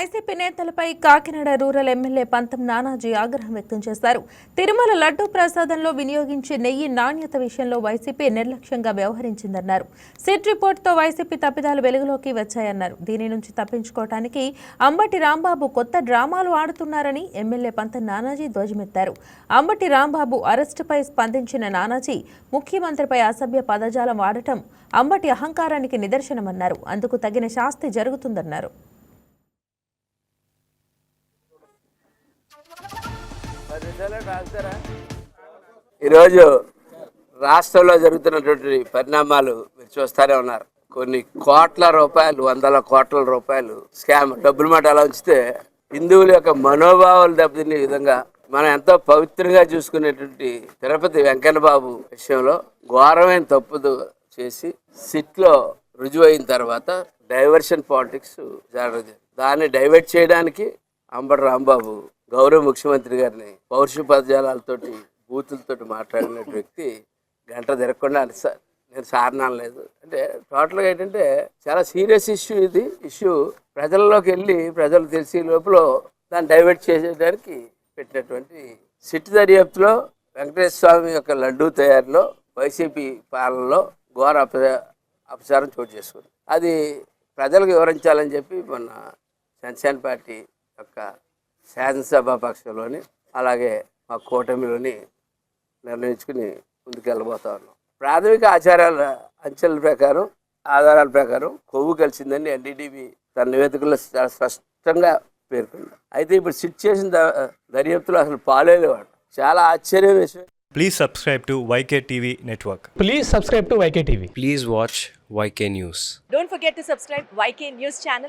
YCP నేతలపై Kakinada rural MLA పంతం నానాజీ ఆగ్రహం వ్యక్తం చేశారు. తిరుమల లడ్డూ ప్రసాదంలో వినియోగించే నెయ్యి నాణ్యత విషయంలో వైసీపీ నిర్లక్ష్యంగా వ్యవహరించిందన్నారు. సిట్ రిపోర్టుతో వైసీపీ తప్పిదాలు వెలుగులోకి వచ్చాయన్నారు. దీని నుంచి తప్పించుకోవడానికి అంబటి రాంబాబు కొత్త డ్రామాలు ఆడుతున్నారని ఎమ్మెల్యే పంతం నానాజీ ధ్వజమెత్తారు. అంబటి రాంబాబు అరెస్టుపై స్పందించిన నానాజీ ముఖ్యమంత్రిపై అసభ్య పదజాలం వాడటం అంబటి అహంకారానికి నిదర్శనమన్నారు. అందుకు తగిన శాస్తి జరుగుతుందన్నారు. ఈరోజు రాష్ట్రంలో జరుగుతున్నటువంటి పరిణామాలు మీరు చూస్తూనే ఉన్నారు. కొన్ని కోట్ల రూపాయలు, వందల కోట్ల రూపాయలు స్కామ్, డబ్బులు మాట అలా ఉంచితే హిందువుల యొక్క మనోభావాలు దెబ్బతినే విధంగా మనం ఎంతో పవిత్రంగా చూసుకునేటువంటి తిరుపతి వెంకన్న బాబు విషయంలో ఘోరమైన తప్పుదు చేసి సిట్లో రుజువు అయిన తర్వాత డైవర్షన్ పాలిటిక్స్ జరగదు. దాన్ని డైవర్ట్ చేయడానికి అంబటి రాంబాబు గౌరవ ముఖ్యమంత్రి గారిని పౌరుష పదజాలతోటి బూతులతోటి మాట్లాడిన వ్యక్తి గంట తిరగకుండా నేను సారణం లేదు అంటే టోటల్గా ఏంటంటే చాలా సీరియస్ ఇష్యూ. ఇది ఇష్యూ ప్రజల్లోకి వెళ్ళి ప్రజలు తెలిసి లోపల దాన్ని డైవర్ట్ చేసేయడానికి పెట్టినటువంటి సిట్ దర్యాప్తులో వెంకటేశ్వర స్వామి యొక్క లడ్డూ తయారీలో వైసీపీ పాలనలో ఘోర అపచారం చోటు చేసుకుంది. అది ప్రజలకు వివరించాలని చెప్పి మొన్న జనసేన పార్టీ యొక్క శాసనసభ పక్షంలోని అలాగే మా కూటమిలోని నిర్ణయించుకుని ముందుకెళ్ళబోతా ఉన్నాం. ప్రాథమిక అంచెల ప్రకారం ఆధారాల ప్రకారం కొవ్వు కలిసిందని ఎన్డీటీవీ తన నివేదికలో చాలా స్పష్టంగా పేర్కొంది. అయితే ఇప్పుడు సిట్ చేసిన దర్యాప్తులో అసలు పాలేవాడు. చాలా ఆశ్చర్యం విషయం. Please subscribe to YK TV Network. Please subscribe to YK TV. Please watch YK News. Don't forget to subscribe YK News channel.